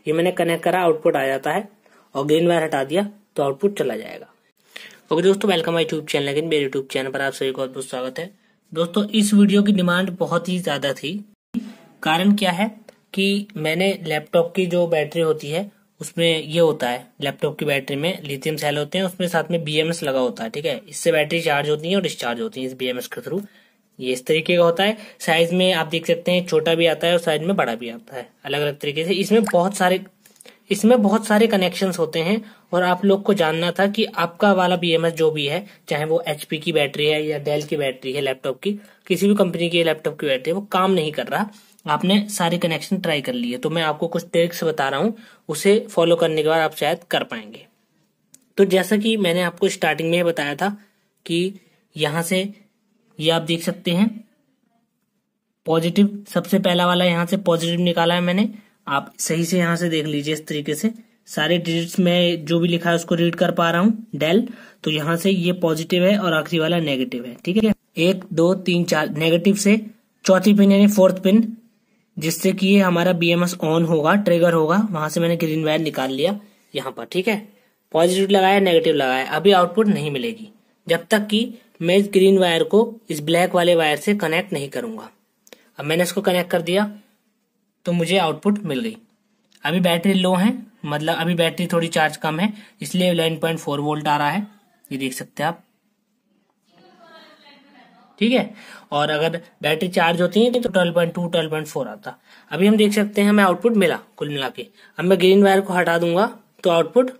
ये मैंने कनेक्ट करा, आउटपुट आ जाता है, और ग्रीन वायर हटा दिया तो आउटपुट चला जाएगा। ओके दोस्तों, वेलकम माय यूट्यूब चैनल। लेकिन मेरे यूट्यूब चैनल पर आप सभी को बहुत बहुत स्वागत है। दोस्तों इस वीडियो की डिमांड बहुत ही ज्यादा थी। कारण क्या है कि मैंने लैपटॉप की जो बैटरी होती है उसमें ये होता है, लैपटॉप की बैटरी में लिथियम सेल होते हैं, उसमें साथ में BMS लगा होता है। ठीक है, इससे बैटरी चार्ज होती है और डिस्चार्ज होती है इस BMS के थ्रू। ये इस तरीके का होता है। साइज में आप देख सकते हैं छोटा भी आता है और साइज में बड़ा भी आता है, अलग अलग तरीके से। इसमें बहुत सारे कनेक्शंस होते हैं और आप लोग को जानना था कि आपका वाला BMS जो भी है, चाहे वो HP की बैटरी है या डेल की बैटरी है, लैपटॉप की किसी भी कंपनी की लैपटॉप की बैटरी है, वो काम नहीं कर रहा। आपने सारे कनेक्शन ट्राई कर लिए, तो मैं आपको कुछ ट्रिक्स बता रहा हूं, उसे फॉलो करने के बाद आप शायद कर पाएंगे। तो जैसा कि मैंने आपको स्टार्टिंग में बताया था कि यहां से ये आप देख सकते हैं पॉजिटिव, सबसे पहला वाला यहां से पॉजिटिव निकाला है मैंने। आप सही से यहां से देख लीजिए, इस तरीके से सारे डिजिट्स में जो भी लिखा है उसको रीड कर पा रहा हूं डेल। तो यहां से ये पॉजिटिव है और आखिरी वाला नेगेटिव है। ठीक है, 1 2 3 4 नेगेटिव से चौथी पिन यानी फोर्थ पिन, जिससे कि ये हमारा BMS ऑन होगा, ट्रिगर होगा, वहां से मैंने ग्रीन वायर निकाल लिया यहाँ पर। ठीक है, पॉजिटिव लगाया, नेगेटिव लगाया, अभी आउटपुट नहीं मिलेगी जब तक कि मैं इस ग्रीन वायर को इस ब्लैक वाले वायर से कनेक्ट नहीं करूंगा। अब मैंने इसको कनेक्ट कर दिया तो मुझे आउटपुट मिल गई। अभी बैटरी लो है, मतलब अभी बैटरी थोड़ी चार्ज कम है, इसलिए 11.4 वोल्ट आ रहा है, ये देख सकते हैं आप। ठीक है, और अगर बैटरी चार्ज होती है तो 12.2 12.4 आता। अभी हम देख सकते हैं हमें आउटपुट मिला कुल मिला के। अब मैं ग्रीन वायर को हटा दूंगा तो आउटपुट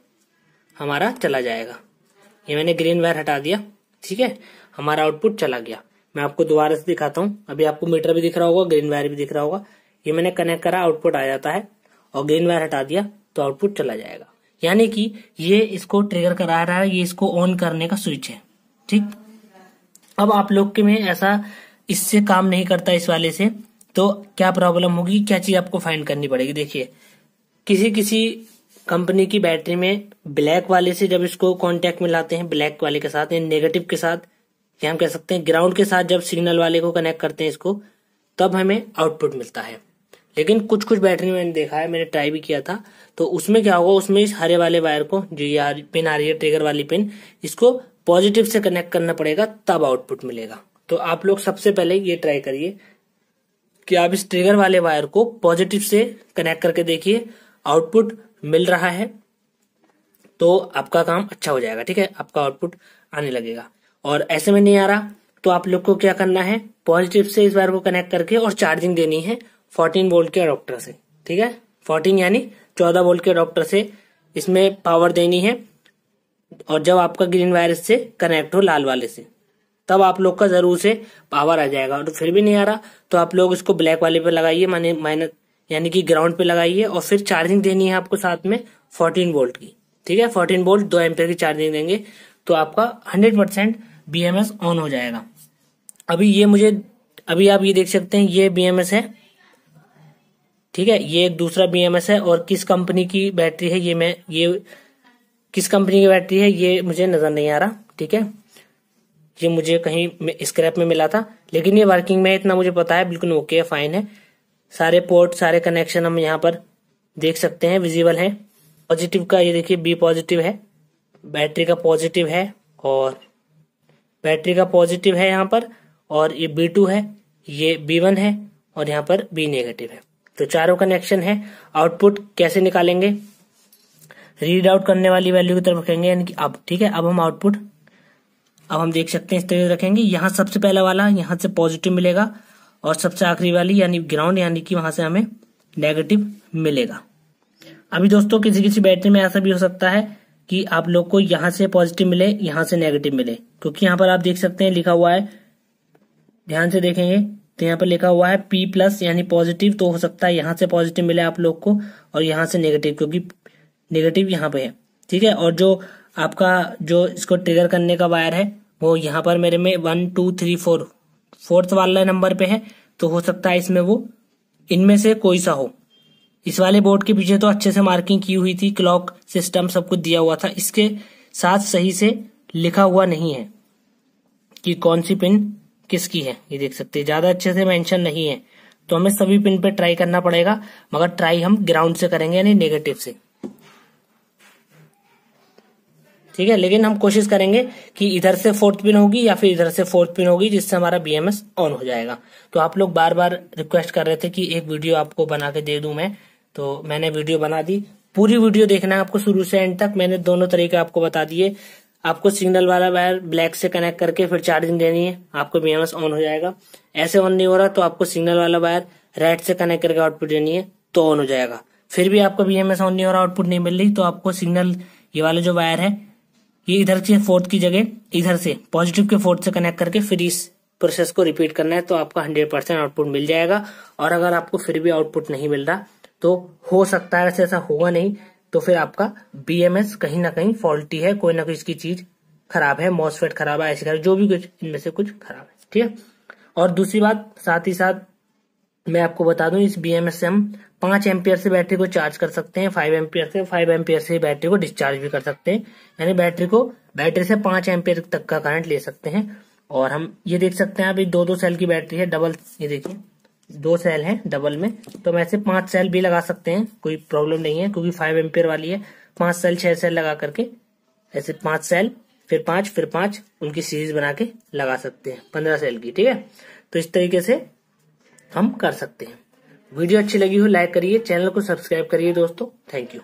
हमारा चला जाएगा। ये मैंने ग्रीन वायर हटा दिया। ठीक है, हमारा आउटपुट चला गया। मैं आपको दोबारा से दिखाता हूँ। अभी आपको मीटर भी दिख रहा होगा, ग्रीन वायर भी दिख रहा होगा। ये मैंने कनेक्ट करा, आउटपुट आ जाता है, और ग्रीन वायर हटा दिया तो आउटपुट चला जाएगा। यानी कि ये इसको ट्रिगर करा रहा है, ये इसको ऑन करने का स्विच है। ठीक, अब आप लोग के में ऐसा इससे काम नहीं करता इस वाले से, तो क्या प्रॉब्लम होगी, क्या चीज आपको फाइंड करनी पड़ेगी। देखिए, किसी कंपनी की बैटरी में ब्लैक वाले से जब इसको कांटेक्ट में लाते हैं, ब्लैक वाले के साथ, नेगेटिव के साथ, या हम कह सकते हैं ग्राउंड के साथ, जब सिग्नल वाले को कनेक्ट करते हैं इसको, तब हमें आउटपुट मिलता है। लेकिन कुछ बैटरी मैंने देखा है, मैंने ट्राई भी किया था, तो उसमें क्या होगा, उसमें इस हरे वाले वायर को, जो यार पिन आ रही है ट्रिगर वाली पिन, इसको पॉजिटिव से कनेक्ट करना पड़ेगा, तब आउटपुट मिलेगा। तो आप लोग सबसे पहले ये ट्राई करिए कि आप इस ट्रिगर वाले वायर को पॉजिटिव से कनेक्ट करके देखिए, आउटपुट मिल रहा है तो आपका काम अच्छा हो जाएगा। ठीक है, आपका आउटपुट आने लगेगा। और ऐसे में नहीं आ रहा तो आप लोग को क्या करना है, पॉजिटिव से इस वायर को कनेक्ट करके और चार्जिंग देनी है 14 वोल्ट के अडॉप्टर से। ठीक है, 14 यानी 14 वोल्ट के अडॉप्टर से इसमें पावर देनी है। और जब आपका ग्रीन वायर इससे कनेक्ट हो लाल वाले से, तब आप लोग का जरूर से पावर आ जाएगा। और फिर भी नहीं आ रहा तो आप लोग इसको ब्लैक वाले पे लगाइए, माइनस यानी कि ग्राउंड पे लगाइए, और फिर चार्जिंग देनी है आपको साथ में 14 वोल्ट की। ठीक है, 14 वोल्ट 2 एम्पियर की चार्जिंग देंगे तो आपका 100% BMS ऑन हो जाएगा। अभी आप ये देख सकते हैं, ये BMS है। ठीक है, ये एक दूसरा BMS है, और किस कंपनी की बैटरी है ये किस कंपनी की बैटरी है ये मुझे नजर नहीं आ रहा। ठीक है, ये मुझे कहीं स्क्रैप में मिला था, लेकिन ये वर्किंग में इतना मुझे पता है, बिल्कुल ओके है, फाइन है। सारे पोर्ट, सारे कनेक्शन हम यहाँ पर देख सकते हैं, विजिबल है। पॉजिटिव का ये देखिए B पॉजिटिव है, बैटरी का पॉजिटिव है, और बैटरी का पॉजिटिव है यहाँ पर, और ये B2 है, ये B1 है, और यहाँ पर B नेगेटिव है। तो चारों कनेक्शन है। आउटपुट कैसे निकालेंगे, रीड आउट करने वाली वैल्यू की तरफ रखेंगे, यानी कि अब। ठीक है, अब हम देख सकते हैं इस तरह रखेंगे। यहाँ सबसे पहला वाला यहाँ से पॉजिटिव मिलेगा, और सबसे आखिरी वाली यानी ग्राउंड, यानी कि वहां से हमें नेगेटिव मिलेगा। अभी दोस्तों किसी बैटरी में ऐसा भी हो सकता है कि आप लोग को यहाँ से पॉजिटिव मिले, यहाँ से नेगेटिव मिले, क्योंकि यहाँ पर आप देख सकते हैं लिखा हुआ है, ध्यान से देखेंगे तो यहाँ पर लिखा हुआ है P+ यानी पॉजिटिव। तो हो सकता है यहाँ से पॉजिटिव मिले आप लोग को और यहाँ से नेगेटिव, क्योंकि नेगेटिव यहाँ पे है। ठीक है, और जो आपका जो इसको ट्रिगर करने का वायर है वो यहाँ पर मेरे में 1 2 3 4 फोर्थ वाला नंबर पे है, तो हो सकता है इसमें वो इनमें से कोई सा हो। इस वाले बोर्ड के पीछे तो अच्छे से मार्किंग की हुई थी, क्लॉक सिस्टम सब कुछ दिया हुआ था, इसके साथ सही से लिखा हुआ नहीं है कि कौन सी पिन किसकी है। ये देख सकते हैं, ज्यादा अच्छे से मेंशन नहीं है, तो हमें सभी पिन पे ट्राई करना पड़ेगा, मगर ट्राई हम ग्राउंड से करेंगे यानी नेगेटिव से, ठीक है। लेकिन हम कोशिश करेंगे कि इधर से फोर्थ पिन होगी या फिर इधर से फोर्थ पिन होगी, जिससे हमारा बीएमएस ऑन हो जाएगा। तो आप लोग बार बार रिक्वेस्ट कर रहे थे कि एक वीडियो आपको बना के दे दूं मैं, तो मैंने वीडियो बना दी। पूरी वीडियो देखना है आपको शुरू से एंड तक। मैंने दोनों तरीके आपको बता दिए। आपको सिग्नल वाला वायर ब्लैक से कनेक्ट करके फिर चार्जिंग देनी है, आपको बीएमएस ऑन हो जाएगा। ऐसे ऑन नहीं हो रहा तो आपको सिग्नल वाला वायर रेड से कनेक्ट करके आउटपुट देनी है, तो ऑन हो जाएगा। फिर भी आपको बीएमएस ऑन नहीं हो रहा, आउटपुट नहीं मिल रही, तो आपको सिग्नल ये वाला जो वायर है ये इधर से फोर्थ की जगह इधर से पॉजिटिव के फोर्थ से कनेक्ट करके फिर इस प्रोसेस को रिपीट करना है, तो आपका 100% आउटपुट मिल जाएगा। और अगर आपको फिर भी आउटपुट नहीं मिल रहा तो हो सकता है, वैसे ऐसा होगा नहीं, तो फिर आपका बीएमएस कहीं ना कहीं फॉल्टी है, कोई ना कोई इसकी चीज खराब है, मॉसफेट खराब है, ऐसी खराब, जो भी कुछ इनमें से कुछ खराब है, ठीक है। और दूसरी बात साथ ही साथ मैं आपको बता दूं, इस बीएमएस से हम 5 एम्पियर से बैटरी को चार्ज कर सकते हैं, 5 एम्पियर से बैटरी को डिस्चार्ज भी कर सकते हैं, यानी बैटरी से 5 एम्पियर तक का करंट ले सकते हैं। और हम ये देख सकते हैं अभी 2 सेल की बैटरी है, डबल, ये देखिए 2 सेल है डबल में, तो हम ऐसे 5 सेल भी लगा सकते हैं, कोई प्रॉब्लम नहीं है, क्योंकि 5 एम्पियर वाली है। 5 सेल 6 सेल लगा करके ऐसे 5 सेल फिर 5 उनकी सीरीज बना के लगा सकते हैं 15 सेल की, ठीक है। तो इस तरीके से हम कर सकते हैं। वीडियो अच्छी लगी हो लाइक करिए, चैनल को सब्सक्राइब करिए दोस्तों। Thank you.